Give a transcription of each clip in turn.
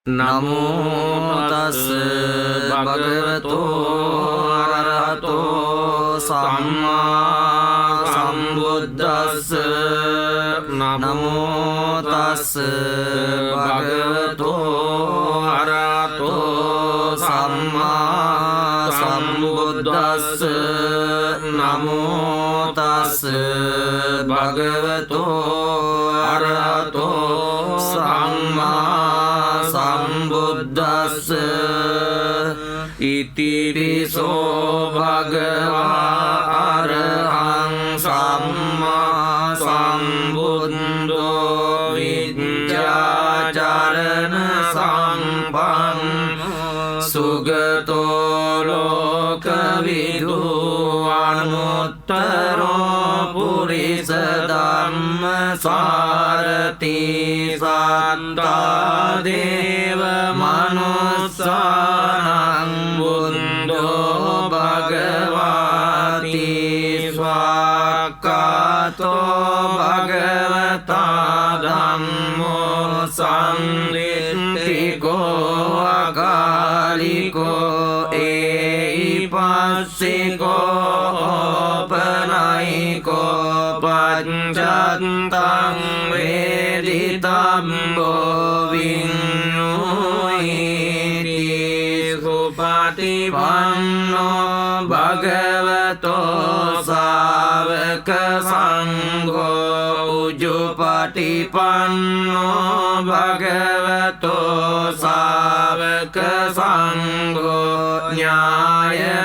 නමෝ තස් භගවතෝ අරහතෝ සම්මා සම්බුද්දස්ස නමෝ තස් භගවතෝ අරහතෝ සම්මා සම්බුද්දස්ස නමෝ තස් භගවතෝ අරහතෝ සම්මා සම්බුද්දස්ස ඉතිරිසෝ භගවා අරහං සම්මා සම්බුද්ධෝ විඤ්ඤාචරණ සම්පන්න සුගතෝ ලෝකවිදු අනුත්තරෝ පුරිස ධම්ම සාරති සත්තා දේව මනුස්සානං බුද්ධෝ භගවාති ස්වාක්ඛාතෝ භගවතා ධම්මෝ සංරිට්ඨිකෝ අකාලිකෝ ඒයිපස්සිකෝ පනයිකෝ පච්චත්තං වේදිතම්බෝ විඤ්ඤුයිති සුපටිපන්නෝ භගවතෝ සාවක සංඝෝ උජුපටිපන්නෝ භගවතෝ සාවක සංඝෝ ඥායපටිපන්නෝ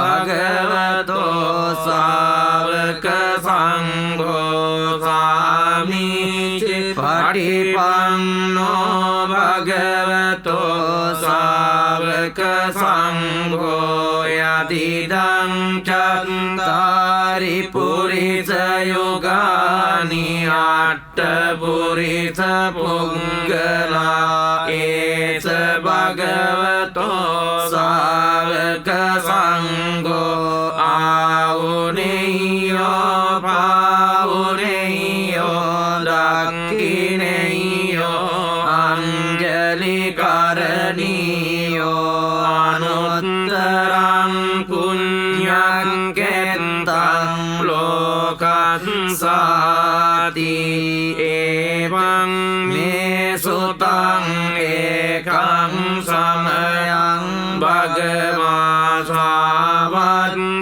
භගවතෝ සාවක සංඝෝ සාමීචි පටිපන්නෝ භගවතෝ සාවක සංඝෝ යදිදං චත්තාරි පුරිස යුගානි අට්ඨ පුරිස පුංගලා ඒස භගවතෝ සාවක සංඝෝ ආවුනේයෝ පාවුනේයෝ දක්ඛිනේයෝ අංජලි කරණීයෝ අනුත්තරං පුඤ්ඤං කෙත්තං ලෝකස්සාති එවං මේ සුතං ඒකං සමයං භගවා සාවත්තියං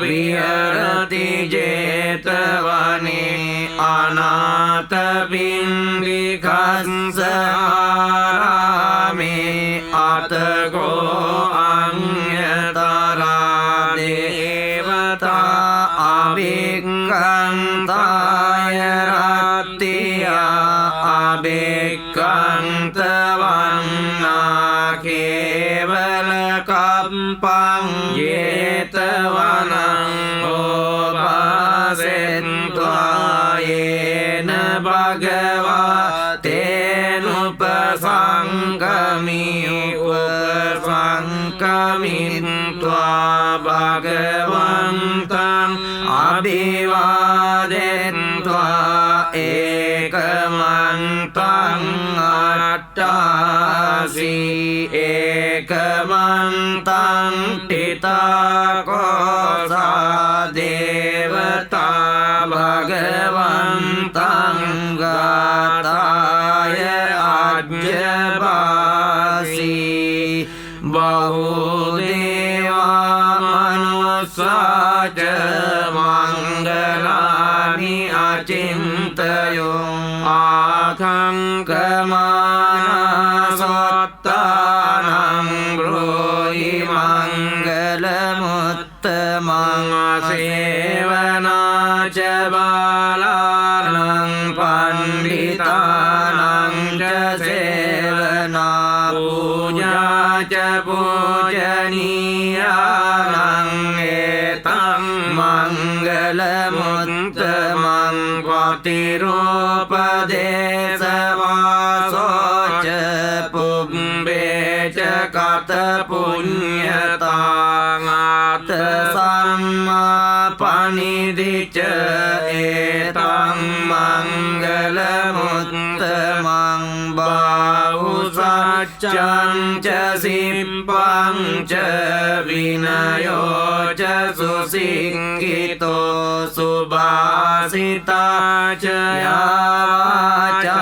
විහෙරති ජේතවනේ අනාථ පින්ඩිකස්ස ආරාමේ අතකෝ අඤ්ඤතරා දේවතා අභික්ඛන්තාය රත්තියා අභික්ඛන්ත වන්නා කේවල කම්පං ජේතවනං ඕපාසෙන්त्वा යේන භගවා තේනුපසංගමි උපසංගමිත්වා භගවන්තං අභිවාදෙත්වා ඒකමන්තං අට්ඨාසී ඒකමන්තං තිතාකෝසා දේවතා භගවන්තං ගාතාය අජ්ජපාසී බහුදේවා මනුස්සාච මංගලානි අචින්තයෝ ආඛංකමානසත්තානං බ්‍රෝහි මංගලමුත්තමං සේවනාච බාලානං පණ්ඩිතානං ච සේවනා පූජාච පූජනීයානං ඒතං මංගලමුත්තමං පතිරූපදේශවාසෝච පුබ්බේච කත පුඤ්ඤතාං ආත සම්මා පනිදිච ඒතං මංගලමුත්තමං Cang ca simpang ca vinayo ca susingkito subhasita ca yavaca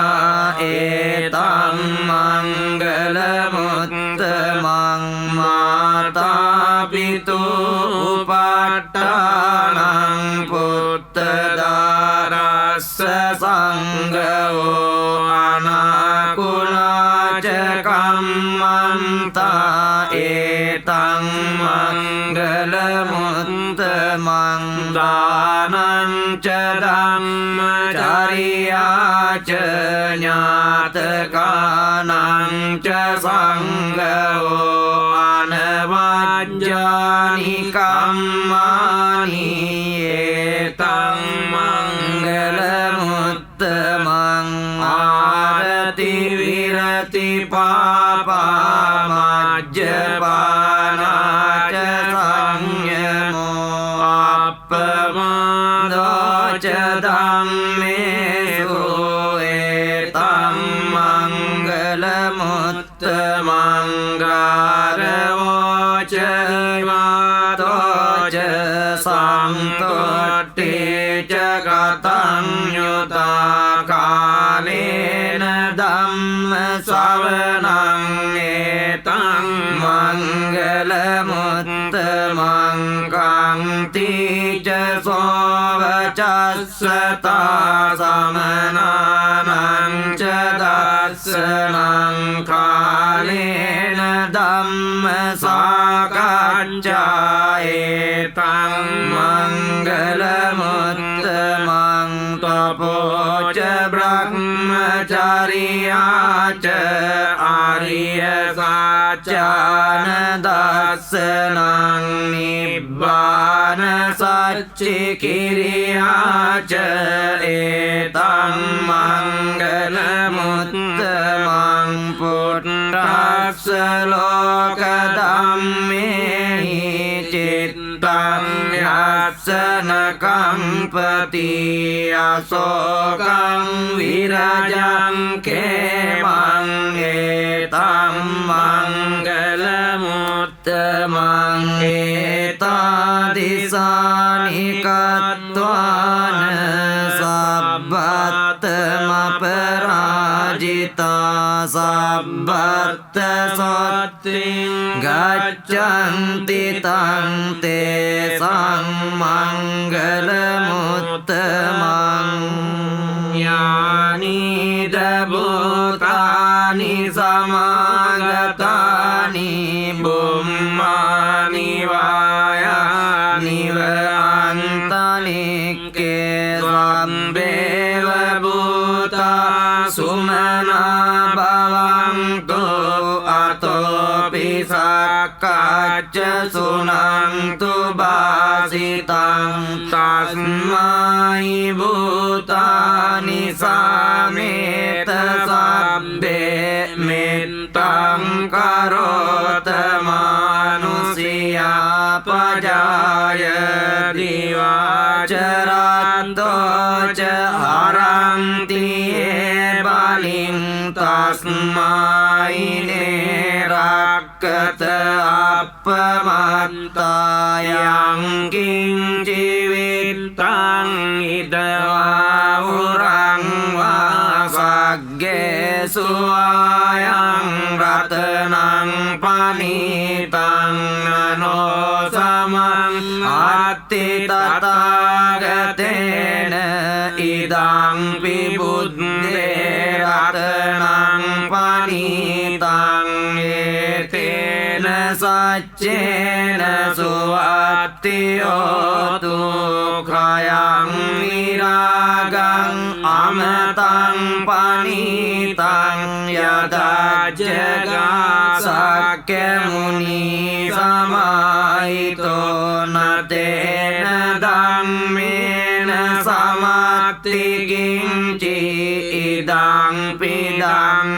etang manggalamuttamang mata pitu upattanang puttadarassa sanggao anakula cakamanta etang manggalamuttamang danan cadamma cariya nyatakanang ca sanggao anavajjani kammani etang manggalamuttamang arati virati papa majjapana ca sanyamo appamado ca dhammesu etang manggalamuttamang garavo ca imato ca santotti ca katang yuta kalena dhamma savanang etang manggalamuttamang kanti ca sovacassa samananang ca dassanang kalena dhamma sakacca etang manggalamuttamang tapo ca brahmacariya ca arya sacana dassanang nibbana saccikiriya ca etang manggalamuttamang puttassa lokadhammehi cittang yassana kampati asokang virajang kemang etang manggalamuttamang etadisani kattvana sabbattama parajita sabbatta sotting gaccanti tang te sang manggalamuttamang yani dabutani samagatani bummani vayani vantalikke sabbeva bhuta sumana bhavantu atopi sakkacca sunantu basitang tasmai bhutani sameta sabbe mettang karota manusia pajaya diwacaranto ca haranti baling tasmai nerakkata appamatta yang kincivitang idava urang vasagge suayang ratanang panitang nano samang atti tatagatena idang pibuddhe ratanang panitang etena saccena suvattiyotu khayang viragang amatang panitang yadajjaga sakya muni samaito natena dhammena samatti kinci idang pidang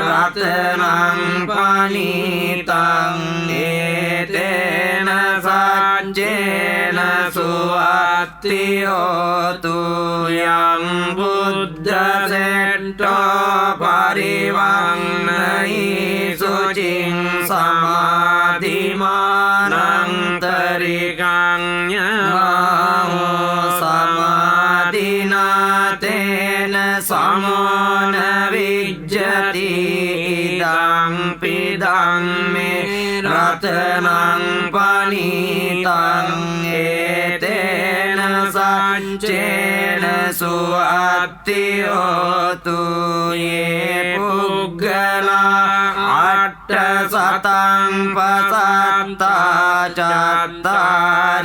ratanang panitang etena sajjena suvattiyotu yang buddha setto parivangnai จิงสมาธิมานังตริกังยะมาโหสมาธินาเตนะสมนวิจจติอิดังปิดังเมรัตนังปณิตังเอเตนะสัจเจนะสุอัตติโอตุเยปุกกลาอัตตสัตังปัสสัตตาจัตตา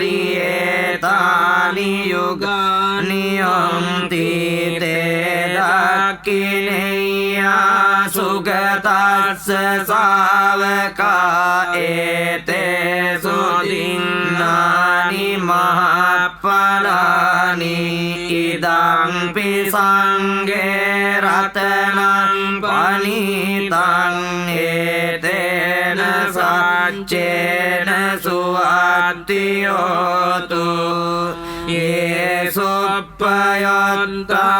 ริเอตานิยุกานิยมติเตดักขิเนยสุขตัสสะสาวกาเอเตสุตินนานิมหาปลานิอิดังปิสังเกรัตนังปณิตังเอเตนะสัจเจนะสุอัตติโยตุเยสุปยัตตา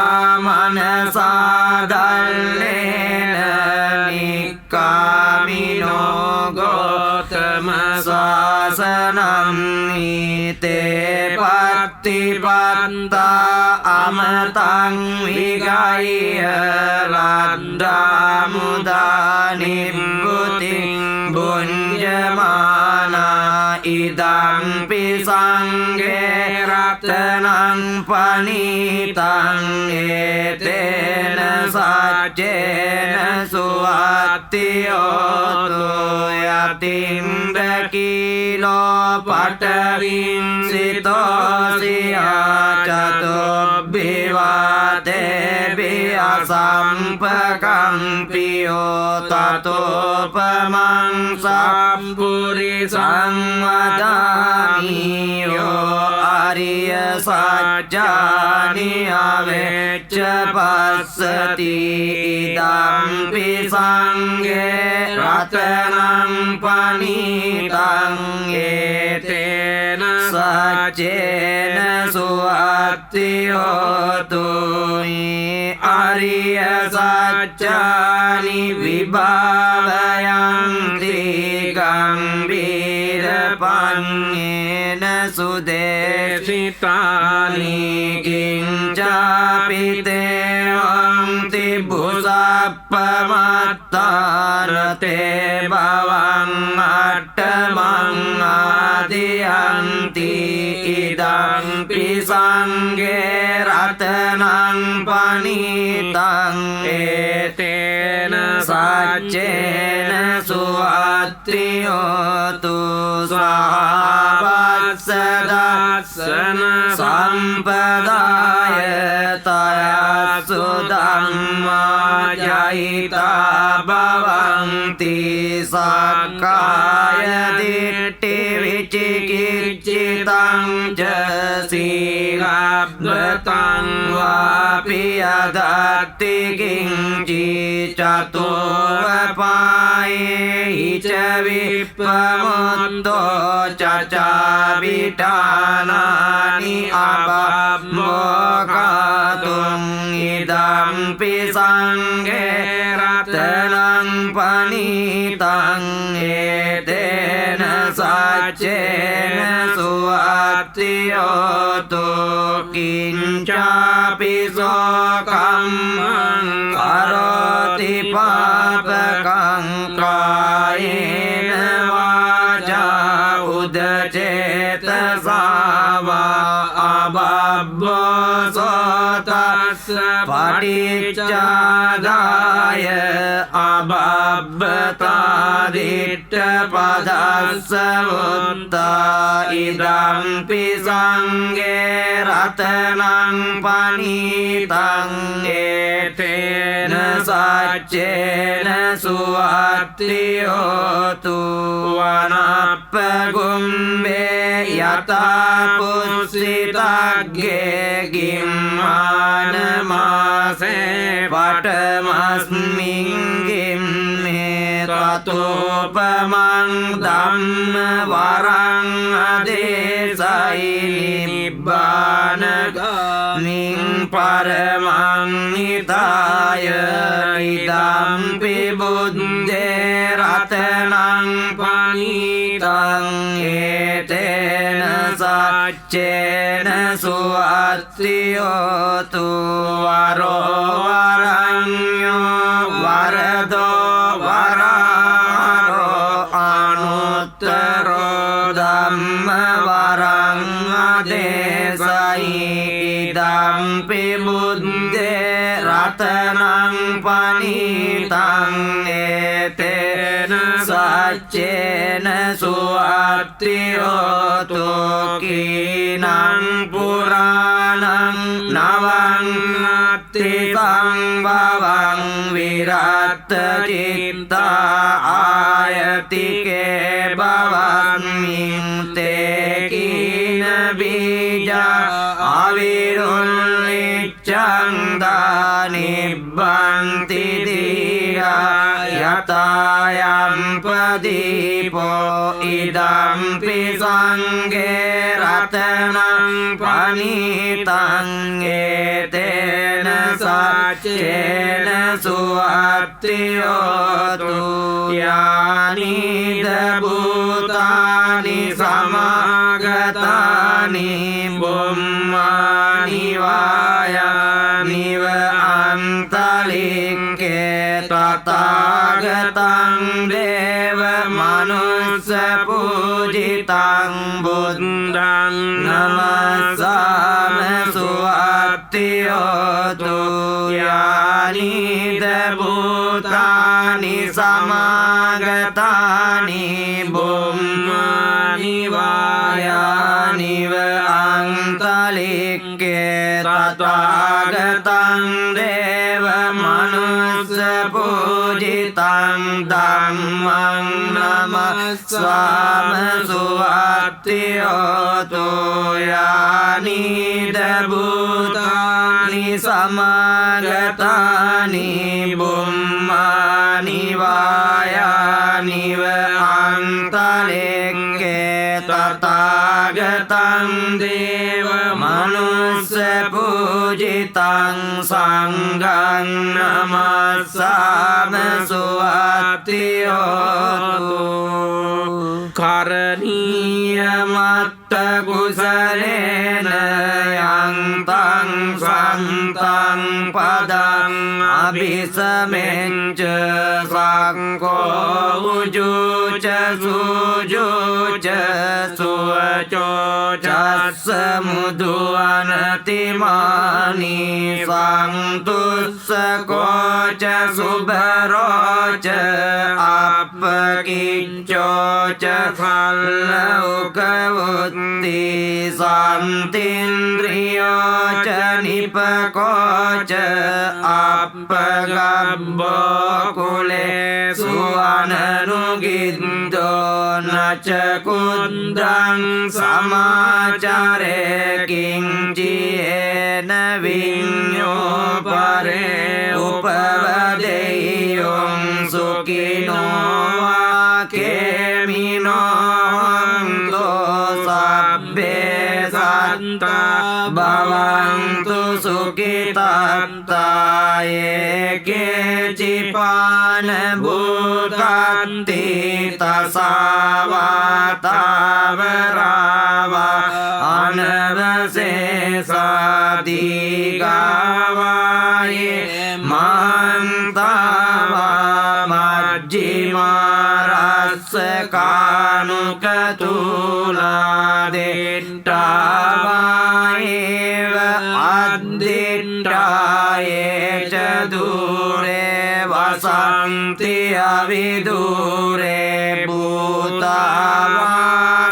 มนัสสาดัลเลนะนิกามิโนโกตมะสาสนังนิเตปัตติปัตตาอมตังวิกายรัตดามุดานิบุติบุญญมานาอิดังปิสังเกรัตนังปณิตังเอเตนะสัจเจนะสุอัตติโยตุยติมเดกิโลปัตวิงสิโตสิอาจตุบิวาเตบิอาสัมปะกัมปิโยตโตปมังสัมปุริสังวดามิโยอริยสัจจานิอเวชฌปัสสติอิดัมปิสังเกรัตนังปณิตังเอเตนะสัจเจนะสุอัตติโยตุอริยสัจจานิวิภาวยังติกังบิรปัญเยนะสุเดสิตานิกิงจาปิเตวังติบุสัพพมัตตานเตภวังอัตตมังอาทิยันติอิดังปิสังเกรัตนังปณิตังเอเตนะสัจเจนะสุอัตติโยตุสหวัสสดัสสนะสัมปดายตายสุดัมมาจายตาภวังติสักกายทิฏฐิวิจิกิจจิตังเจสีลับเบตังวาปิยดัตติกิงจิจตุวปายหิจวิปมุตโตจัจจาวิธานานิอาภัพโมฆะตุงอิดัมปิสังเกรัตนังปณิตังเอเตนะสัจเจนะสุอัตติโยตุกิญจาปิโสกัมมังกโรติปาปะกังกายเนวาจาอุดเจตสาวาอาบัพโพโสตัสสะปฏิจจดายอาบัพตาดิตถปัสสะวุตตาอิดัมปิสังเกรัตนังปณิตังเอเตนะสัจเจนะสุอัตติโยตุวานัปปะกุมเบยตาปุสิตักเกกิมมานมาเสปัตมัสมิงกิมเมตตุปมังดัมมวรังอเดสัยนิบบานกามิงปรมังนิ පනිතාය ඉදම්පි බුද්දේ රතනං පනිතං ඒතේන සච්චේන සුවත්තියෝතු වරෝ වරඤ්ඤෝ වරදෝ වරාරෝ අනුත්තරෝ ධම්ම වරං අදේසයි ඉදම්පි බුද්දේ රතනං පනිතං ඒතේන සච්චේන සුවත්තියෝතු කීනං පුරාණං නවං අත්ති සංභවං විරත්ත චිත්තා ආයතිකේ භවන්මින් තේ කීන බීජා අවිරුල්ලිච්ඡං දානිබ්බන්ති දීරා යතායම් පදීපෝ ඉදම්පි සංඝේ රතනං පනිතං ඒතේන සච්චේන සුවත්තියෝතු යානිද භූතානි සමාගතානි බුම්මානි වායානිව අන්තලික්කේ තථාගතං දේව මනුස්ස පූජිතං බුද්ධං නමස්සාම සුවත්තියෝතු යානිද භූතානි සමාගතානි බුම්මානි වායානිව අන්තලික්කේ තථාගතං දේව මනුස්ස පූජිතං ධම්මං නමස්සාම සුවත්තියෝතු යානිද භූතානි සමාගතානි බුම්මානි වායානිව අන්තලික්කේ තථාගතං දේව මනුස්ස පූජිතං සංඝං නමස්සාම සුවත්තියෝතු කරණීය මත්ත කුසලේන යන්තං සන්තං පදං අභිසමෙච්ච සංඝෝ උජුච සුජුච සුවචෝ චස්ස මුදුවනතිමානි සන්තුස්සකෝච සුභරෝච අප්පකිච්චෝච කල්ලෞකවුත්ති සන්තින්ද්‍රියෝච නිපකෝච අප්පගබ්බෝ කුලේ සුවනනුගින්දෝ නච කුද්දං සමාචරේ කිංචියේන විඤ්ඤෝ පරේ උපවදෙය්‍යොං සුඛිනෝ වාකේමිනෝ සබ්බේ සත්තා භවන්තු සුඛිතත්තා ඒකේචිපාන භූතත්ති තසාවාතාවරාවා අනවසේසාදිගාවායේ මහන්තාවා මජ්ජිමාරස්ස කානුකතුලා දෙට්ටාවායේව අද්දිට්ටායේ ච දුරේ වසන්ති අවිදුරේ භූතාවා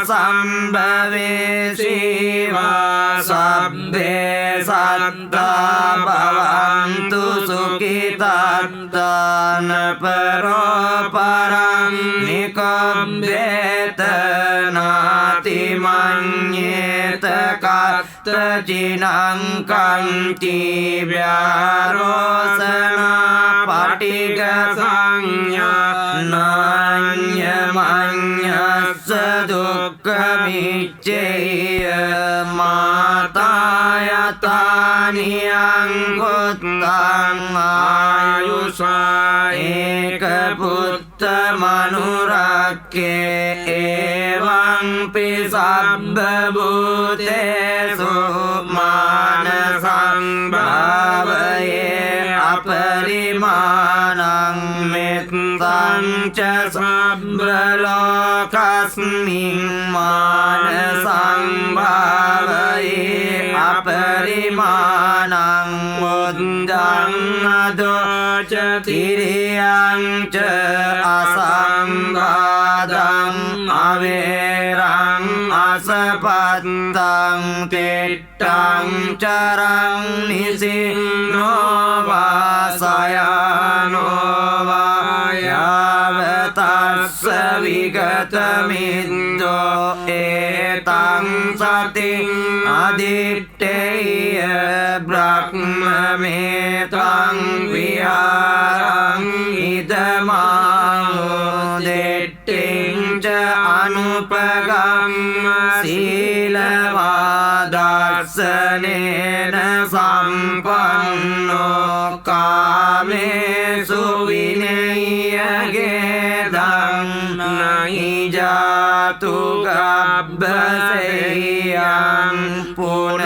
සම්භවේ සීවා සබ්බේ සත්තා භවන්තු සුඛිතත්තාන පරෝ පරං නිකම්බේත නාති මඤ්ඤේත කත්තචිනං කන්ති ව්‍යාරෝසනා පටිග සංඥා නාඤ්ඤමඤ්ඤස්ස දුක්ඛ මිච්ඡේය මාතායතා නියං පුත්තං ආයුසා ඒක පුත්ත මනුරක්කේ එවං පිසබ්බ භූතේසු මාන සංභාවයේ අපරිමාණං මෙත්තං ච සබ්බ ලෝකස්මින් මාන සංභාවයේ අපරිමාණං බුද්ධං අදෝච තිරියං ච අසංඝාතං අවේරං අසපත්තං තිට්ඨං චරං නිසින්නෝ වාසයනෝ වායවතස්ස විගතමිද්දෝ ඒතං සති අදිත්තේය බ්‍රහ්මමේතං විහාරං ඉදමාහෝ දෙට්ඨිං ච අනුපගම්ම සීලවාදස්සනේන සම්පන්නෝ කාමේසු විනය්‍යගේදං නහි ජාතු ගබ්බසෙයං පුනර